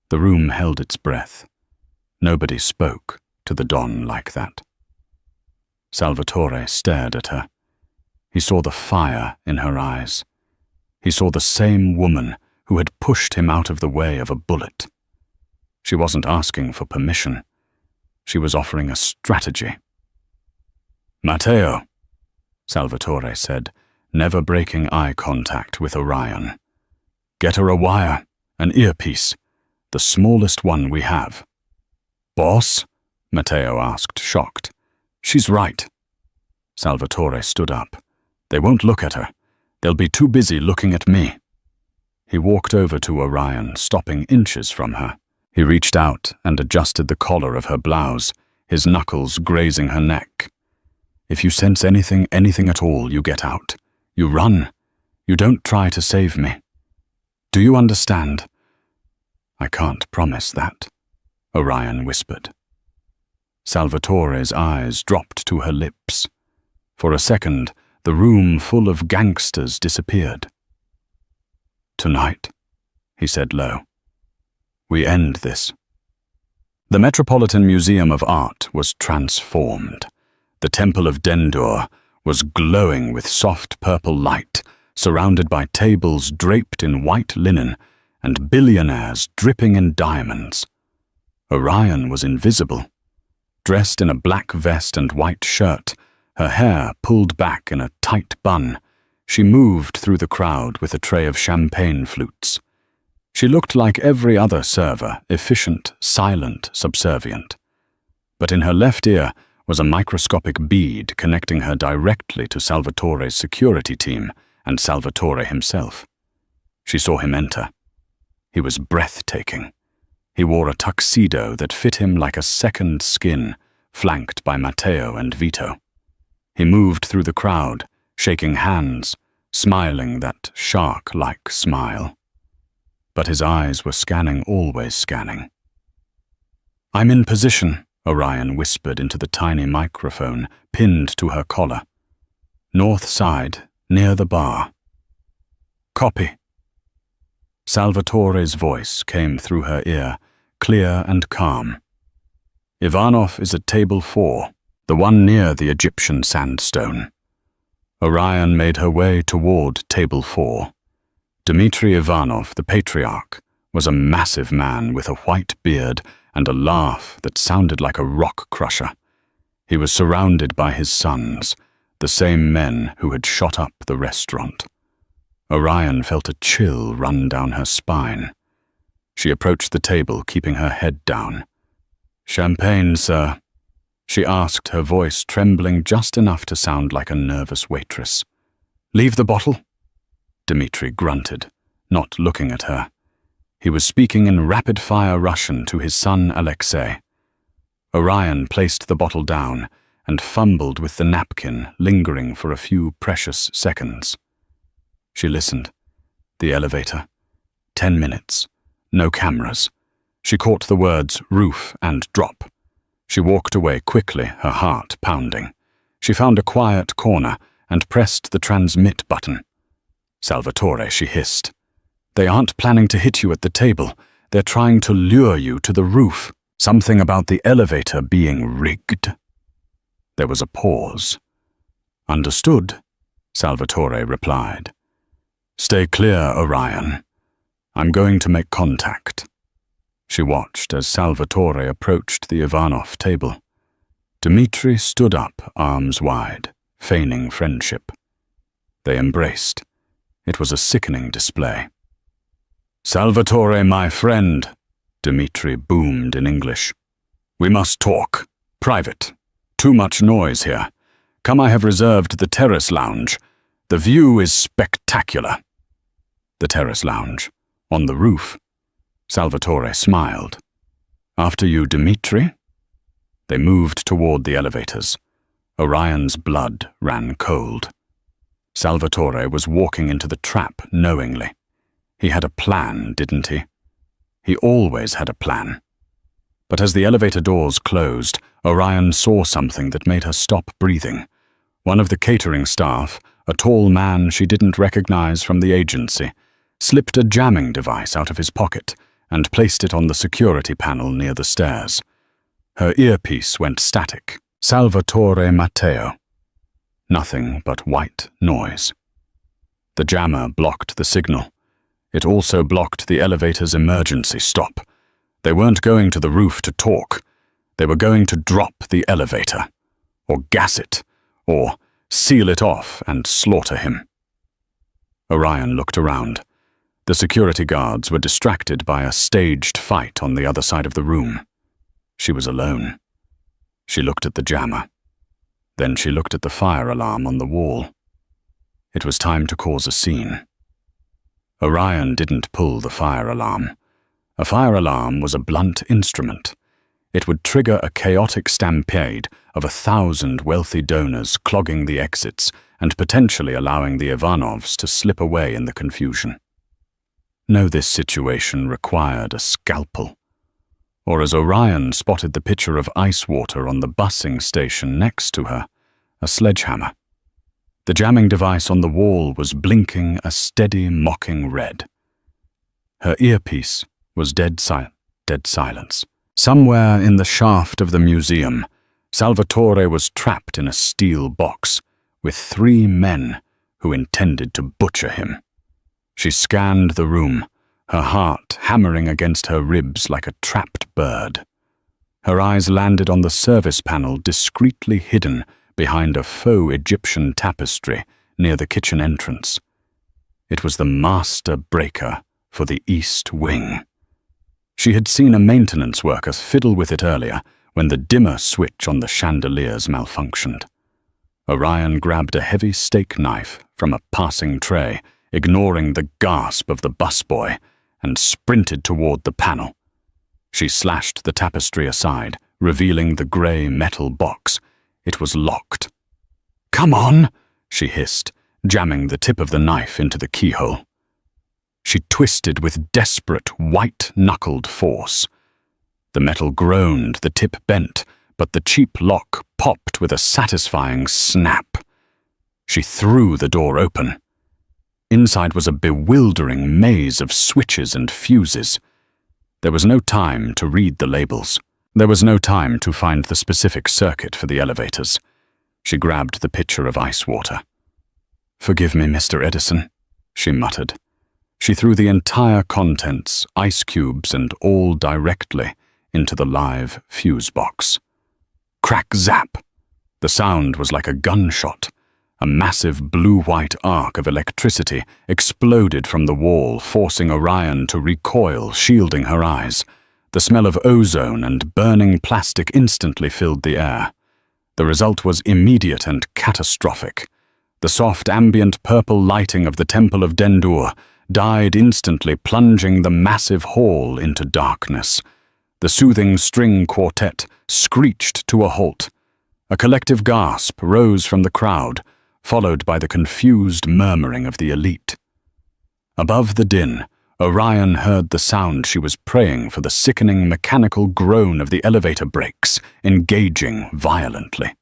The room held its breath. Nobody spoke to the Don like that. Salvatore stared at her. He saw the fire in her eyes. He saw the same woman who had pushed him out of the way of a bullet. She wasn't asking for permission. She was offering a strategy. "Matteo," Salvatore said, never breaking eye contact with Orion. "Get her a wire, an earpiece, the smallest one we have." "Boss?" Matteo asked, shocked. "She's right." Salvatore stood up. "They won't look at her. They'll be too busy looking at me." He walked over to Orion, stopping inches from her. He reached out and adjusted the collar of her blouse, his knuckles grazing her neck. "If you sense anything at all, you get out. You run. You don't try to save me. Do you understand?" "I can't promise that," Orion whispered. Salvatore's eyes dropped to her lips. For a second, the room full of gangsters disappeared. "Tonight," he said low, "we end this." The Metropolitan Museum of Art was transformed. The Temple of Dendur was glowing with soft purple light, surrounded by tables draped in white linen and billionaires dripping in diamonds. Orion was invisible. Dressed in a black vest and white shirt, her hair pulled back in a tight bun, she moved through the crowd with a tray of champagne flutes. She looked like every other server, efficient, silent, subservient. But in her left ear was a microscopic bead connecting her directly to Salvatore's security team and Salvatore himself. She saw him enter. He was breathtaking. He wore a tuxedo that fit him like a second skin, flanked by Matteo and Vito. He moved through the crowd, shaking hands, smiling that shark-like smile. But his eyes were scanning, always scanning. "I'm in position," Orion whispered into the tiny microphone pinned to her collar. "North side, near the bar." "Copy." Salvatore's voice came through her ear, clear and calm. "Ivanov is at table 4, the one near the Egyptian sandstone." Orion made her way toward table 4. Dmitri Ivanov, the patriarch, was a massive man with a white beard and a laugh that sounded like a rock crusher. He was surrounded by his sons, the same men who had shot up the restaurant. Orion felt a chill run down her spine. She approached the table, keeping her head down. "Champagne, sir," she asked, her voice trembling just enough to sound like a nervous waitress. "Leave the bottle?" Dmitri grunted, not looking at her. He was speaking in rapid-fire Russian to his son Alexei. Orion placed the bottle down and fumbled with the napkin, lingering for a few precious seconds. She listened. The elevator. 10 minutes. No cameras. She caught the words roof and drop. She walked away quickly, her heart pounding. She found a quiet corner and pressed the transmit button. "Salvatore," she hissed. "They aren't planning to hit you at the table. They're trying to lure you to the roof. Something about the elevator being rigged." There was a pause. "Understood," Salvatore replied. "Stay clear, Orion. I'm going to make contact." She watched as Salvatore approached the Ivanov table. Dmitri stood up, arms wide, feigning friendship. They embraced. It was a sickening display. "Salvatore, my friend," Dmitri boomed in English. "We must talk. Private. Too much noise here. Come, I have reserved the terrace lounge. The view is spectacular." The terrace lounge. On the roof. Salvatore smiled. "After you, Dmitri?" They moved toward the elevators. Orion's blood ran cold. Salvatore was walking into the trap knowingly. He had a plan, didn't he? He always had a plan. But as the elevator doors closed, Orion saw something that made her stop breathing. One of the catering staff, a tall man she didn't recognize from the agency, slipped a jamming device out of his pocket and placed it on the security panel near the stairs. Her earpiece went static. Salvatore Matteo. Nothing but white noise. The jammer blocked the signal. It also blocked the elevator's emergency stop. They weren't going to the roof to talk. They were going to drop the elevator, or gas it, or seal it off and slaughter him. Orion looked around. The security guards were distracted by a staged fight on the other side of the room. She was alone. She looked at the jammer. Then she looked at the fire alarm on the wall. It was time to cause a scene. Orion didn't pull the fire alarm. A fire alarm was a blunt instrument. It would trigger a chaotic stampede of 1,000 wealthy donors clogging the exits and potentially allowing the Ivanovs to slip away in the confusion. No, this situation required a scalpel. Or as Orion spotted the pitcher of ice water on the busing station next to her, a sledgehammer. The jamming device on the wall was blinking a steady, mocking red. Her earpiece was dead silence. Somewhere in the shaft of the museum, Salvatore was trapped in a steel box with 3 men who intended to butcher him. She scanned the room, her heart hammering against her ribs like a trapped bird. Her eyes landed on the service panel discreetly hidden behind a faux Egyptian tapestry near the kitchen entrance. It was the master breaker for the East Wing. She had seen a maintenance worker fiddle with it earlier when the dimmer switch on the chandeliers malfunctioned. Orion grabbed a heavy steak knife from a passing tray, ignoring the gasp of the busboy, and sprinted toward the panel. She slashed the tapestry aside, revealing the grey metal box. It was locked. "Come on," she hissed, jamming the tip of the knife into the keyhole. She twisted with desperate, white-knuckled force. The metal groaned, the tip bent, but the cheap lock popped with a satisfying snap. She threw the door open. Inside was a bewildering maze of switches and fuses. There was no time to read the labels. There was no time to find the specific circuit for the elevators. She grabbed the pitcher of ice water. "Forgive me, Mr. Edison," she muttered. She threw the entire contents, ice cubes and all directly, into the live fuse box. Crack zap! The sound was like a gunshot. A massive blue-white arc of electricity exploded from the wall, forcing Orion to recoil, shielding her eyes. The smell of ozone and burning plastic instantly filled the air. The result was immediate and catastrophic. The soft ambient purple lighting of the Temple of Dendur died instantly, plunging the massive hall into darkness. The soothing string quartet screeched to a halt. A collective gasp rose from the crowd, followed by the confused murmuring of the elite. Above the din, Orion heard the sound she was praying for, the sickening mechanical groan of the elevator brakes, engaging violently.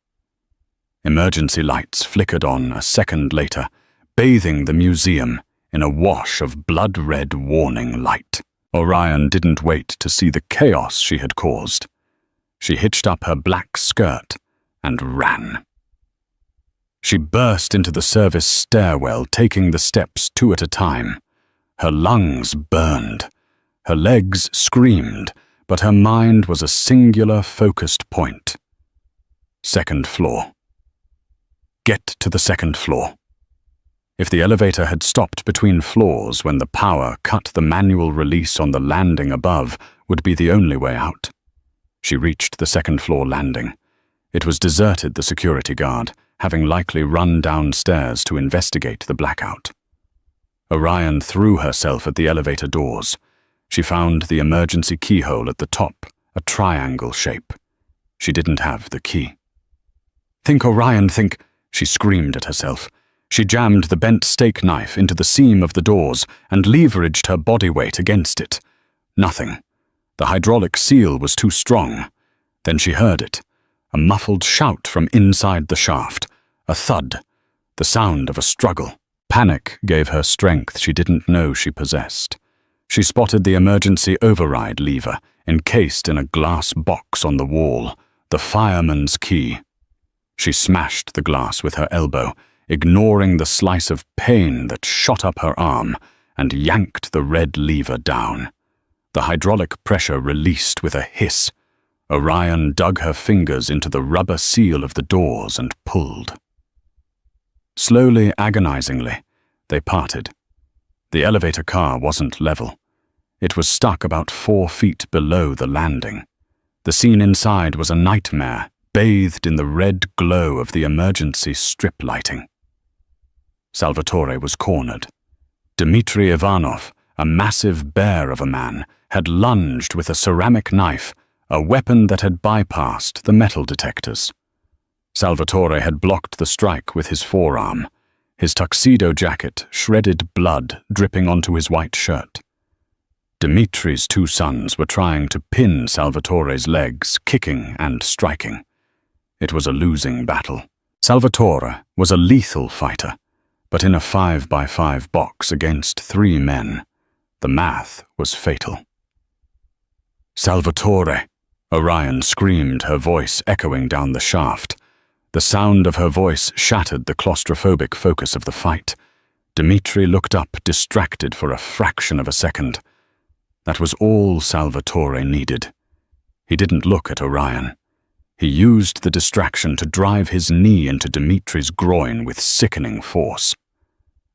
Emergency lights flickered on a second later, bathing the museum in a wash of blood-red warning light. Orion didn't wait to see the chaos she had caused. She hitched up her black skirt and ran. She burst into the service stairwell, taking the steps 2 at a time. Her lungs burned. Her legs screamed, but her mind was a singular focused point. Second floor. Get to the second floor. If the elevator had stopped between floors when the power cut, the manual release on the landing above would be the only way out. She reached the second floor landing. It was deserted, the security guard having likely run downstairs to investigate the blackout. Orion threw herself at the elevator doors. She found the emergency keyhole at the top, a triangle shape. She didn't have the key. "Think, Orion, think," she screamed at herself. She jammed the bent steak knife into the seam of the doors and leveraged her body weight against it. Nothing. The hydraulic seal was too strong. Then she heard it. A muffled shout from inside the shaft. A thud. The sound of a struggle. Panic gave her strength she didn't know she possessed. She spotted the emergency override lever, encased in a glass box on the wall, the fireman's key. She smashed the glass with her elbow, ignoring the slice of pain that shot up her arm, and yanked the red lever down. The hydraulic pressure released with a hiss. Orion dug her fingers into the rubber seal of the doors and pulled. Slowly, agonizingly, they parted. The elevator car wasn't level. It was stuck about 4 feet below the landing. The scene inside was a nightmare, bathed in the red glow of the emergency strip lighting. Salvatore was cornered. Dmitry Ivanov, a massive bear of a man, had lunged with a ceramic knife, a weapon that had bypassed the metal detectors. Salvatore had blocked the strike with his forearm, his tuxedo jacket shredded blood dripping onto his white shirt. Dimitri's 2 sons were trying to pin Salvatore's legs, kicking and striking. It was a losing battle. Salvatore was a lethal fighter, but in a 5x5 box against 3 men, the math was fatal. "Salvatore!" Orion screamed, her voice echoing down the shaft. The sound of her voice shattered the claustrophobic focus of the fight. Dmitri looked up, distracted for a fraction of a second. That was all Salvatore needed. He didn't look at Orion. He used the distraction to drive his knee into Dimitri's groin with sickening force.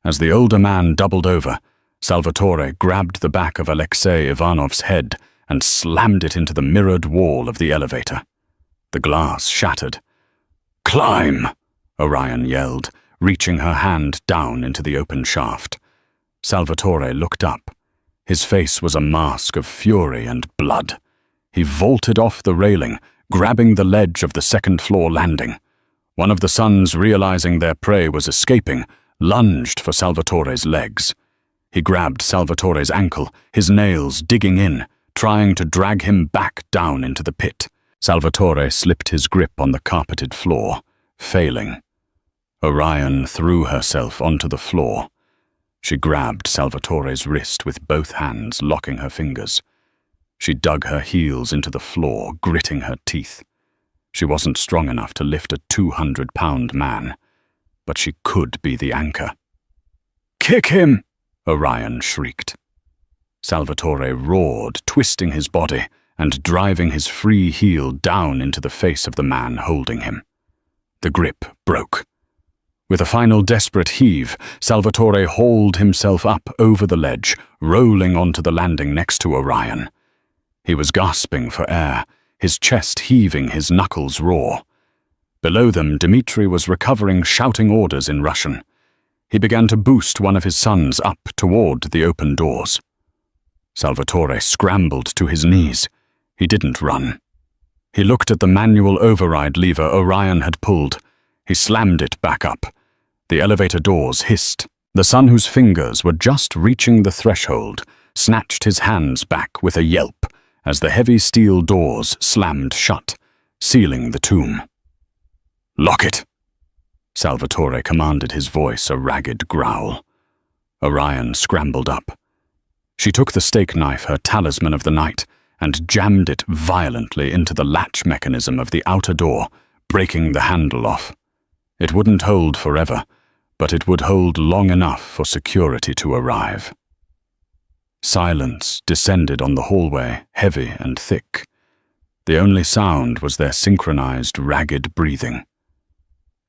As the older man doubled over, Salvatore grabbed the back of Alexei Ivanov's head and slammed it into the mirrored wall of the elevator. The glass shattered. "Climb!" Orion yelled, reaching her hand down into the open shaft. Salvatore looked up. His face was a mask of fury and blood. He vaulted off the railing, grabbing the ledge of the second-floor landing. One of the sons, realizing their prey was escaping, lunged for Salvatore's legs. He grabbed Salvatore's ankle, his nails digging in, trying to drag him back down into the pit. Salvatore slipped his grip on the carpeted floor, failing. Orion threw herself onto the floor. She grabbed Salvatore's wrist with both hands, locking her fingers. She dug her heels into the floor, gritting her teeth. She wasn't strong enough to lift a 200-pound man, but she could be the anchor. "Kick him!" Orion shrieked. Salvatore roared, twisting his body and driving his free heel down into the face of the man holding him. The grip broke. With a final desperate heave, Salvatore hauled himself up over the ledge, rolling onto the landing next to Orion. He was gasping for air, his chest heaving, his knuckles raw. Below them, Dmitri was recovering, shouting orders in Russian. He began to boost one of his sons up toward the open doors. Salvatore scrambled to his knees. He didn't run. He looked at the manual override lever Orion had pulled. He slammed it back up. The elevator doors hissed. The son, whose fingers were just reaching the threshold, snatched his hands back with a yelp as the heavy steel doors slammed shut, sealing the tomb. "Lock it!" Salvatore commanded, his voice a ragged growl. Orion scrambled up. She took the steak knife, her talisman of the night, and jammed it violently into the latch mechanism of the outer door, breaking the handle off. It wouldn't hold forever, but it would hold long enough for security to arrive. Silence descended on the hallway, heavy and thick. The only sound was their synchronized, ragged breathing.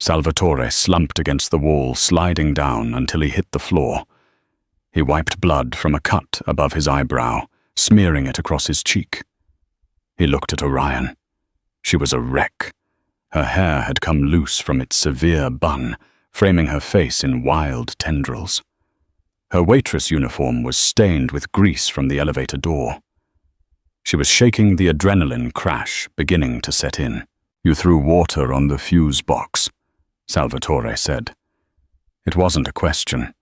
Salvatore slumped against the wall, sliding down until he hit the floor. He wiped blood from a cut above his eyebrow, smearing it across his cheek. He looked at Orion. She was a wreck. Her hair had come loose from its severe bun, framing her face in wild tendrils. Her waitress uniform was stained with grease from the elevator door. She was shaking, the adrenaline crash beginning to set in. "You threw water on the fuse box," Salvatore said. It wasn't a question.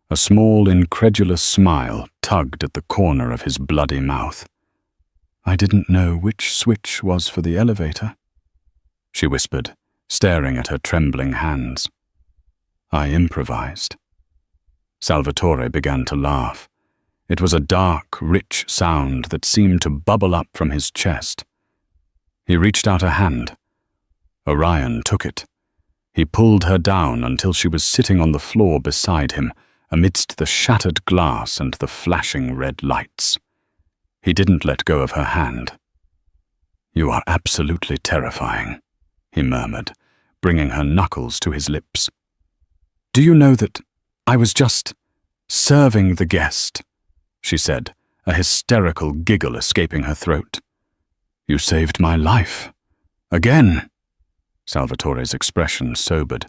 A small, incredulous smile tugged at the corner of his bloody mouth. "I didn't know which switch was for the elevator," she whispered, staring at her trembling hands. "I improvised." Salvatore began to laugh. It was a dark, rich sound that seemed to bubble up from his chest. He reached out a hand. Orion took it. He pulled her down until she was sitting on the floor beside him, amidst the shattered glass and the flashing red lights. He didn't let go of her hand. "You are absolutely terrifying," he murmured, bringing her knuckles to his lips. "Do you know that I was just serving the guest?" she said, a hysterical giggle escaping her throat. "You saved my life. Again." Salvatore's expression sobered.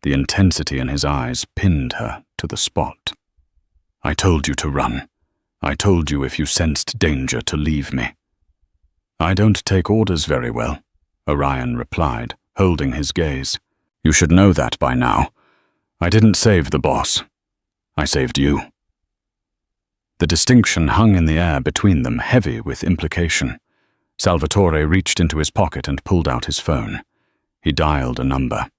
The intensity in his eyes pinned her to the spot. "I told you to run. I told you if you sensed danger to leave me." "I don't take orders very well," Orion replied, holding his gaze. "You should know that by now. I didn't save the boss. I saved you." The distinction hung in the air between them, heavy with implication. Salvatore reached into his pocket and pulled out his phone. He dialed a number.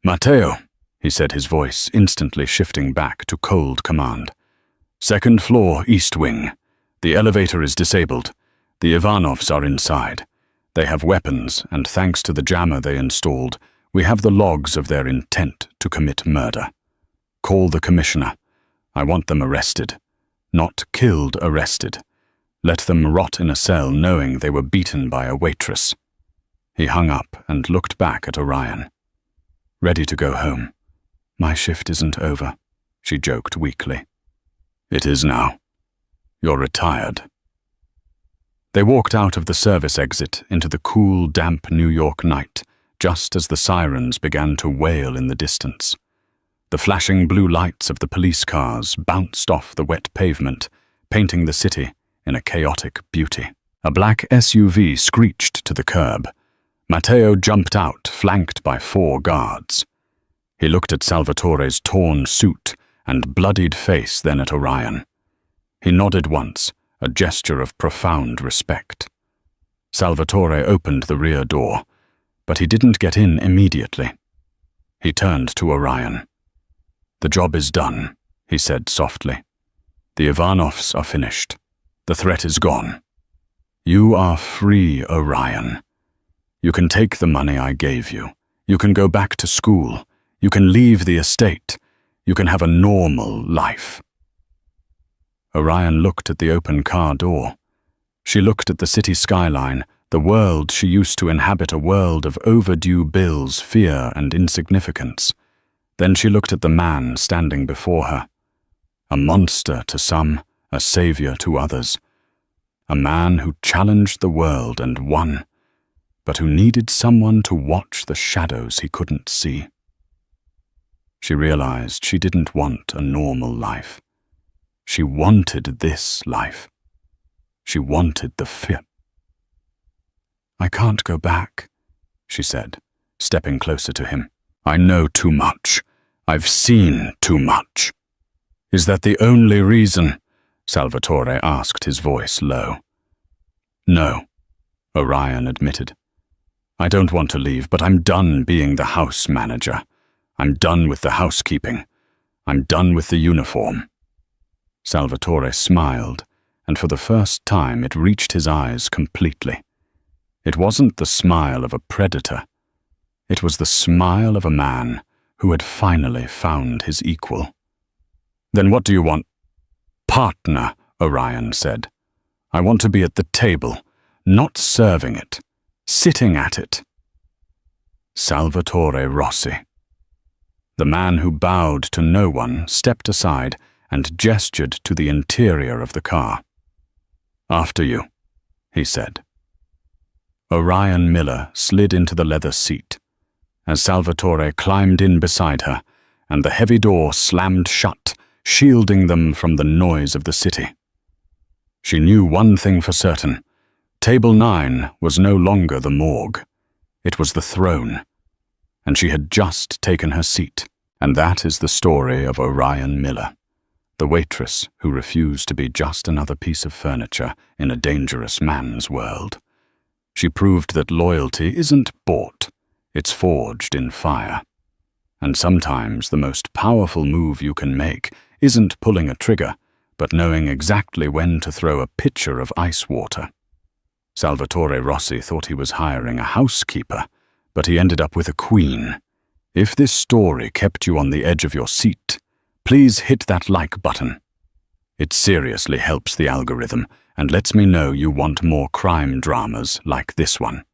"Matteo," he said, his voice instantly shifting back to cold command. "Second floor, east wing. The elevator is disabled. The Ivanovs are inside. They have weapons, and thanks to the jammer they installed, we have the logs of their intent to commit murder. Call the commissioner. I want them arrested. Not killed, arrested. Let them rot in a cell knowing they were beaten by a waitress." He hung up and looked back at Orion. "Ready to go home." "My shift isn't over," she joked weakly. "It is now. You're retired." They walked out of the service exit into the cool, damp New York night, just as the sirens began to wail in the distance. The flashing blue lights of the police cars bounced off the wet pavement, painting the city in a chaotic beauty. A black SUV screeched to the curb. Matteo jumped out, flanked by 4 guards. He looked at Salvatore's torn suit and bloodied face, then at Orion. He nodded once, a gesture of profound respect. Salvatore opened the rear door, but he didn't get in immediately. He turned to Orion. "The job is done," he said softly. "The Ivanovs are finished. The threat is gone. You are free, Orion. You can take the money I gave you. You can go back to school. You can leave the estate. You can have a normal life." Orion looked at the open car door. She looked at the city skyline, the world she used to inhabit, a world of overdue bills, fear, and insignificance. Then she looked at the man standing before her. A monster to some, a savior to others. A man who challenged the world and won, but who needed someone to watch the shadows he couldn't see. She realized she didn't want a normal life. She wanted this life. She wanted the fear. "I can't go back," she said, stepping closer to him. "I know too much. I've seen too much." "Is that the only reason?" Salvatore asked, his voice low. "No," Orion admitted. "I don't want to leave, but I'm done being the house manager. I'm done with the housekeeping. I'm done with the uniform." Salvatore smiled, and for the first time it reached his eyes completely. It wasn't the smile of a predator. It was the smile of a man who had finally found his equal. "Then what do you want?" "Partner," Orion said. "I want to be at the table, not serving it, sitting at it." Salvatore Rossi. The man who bowed to no one stepped aside and gestured to the interior of the car. "After you," he said. Orion Miller slid into the leather seat as Salvatore climbed in beside her, and the heavy door slammed shut, shielding them from the noise of the city. She knew one thing for certain. Table 9 was no longer the morgue. It was the throne, and she had just taken her seat. And that is the story of Orion Miller, the waitress who refused to be just another piece of furniture in a dangerous man's world. She proved that loyalty isn't bought, it's forged in fire. And sometimes the most powerful move you can make isn't pulling a trigger, but knowing exactly when to throw a pitcher of ice water. Salvatore Rossi thought he was hiring a housekeeper, but he ended up with a queen. If this story kept you on the edge of your seat, please hit that like button. It seriously helps the algorithm and lets me know you want more crime dramas like this one.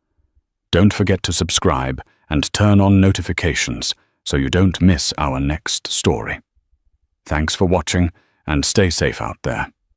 Don't forget to subscribe and turn on notifications so you don't miss our next story. Thanks for watching, and stay safe out there.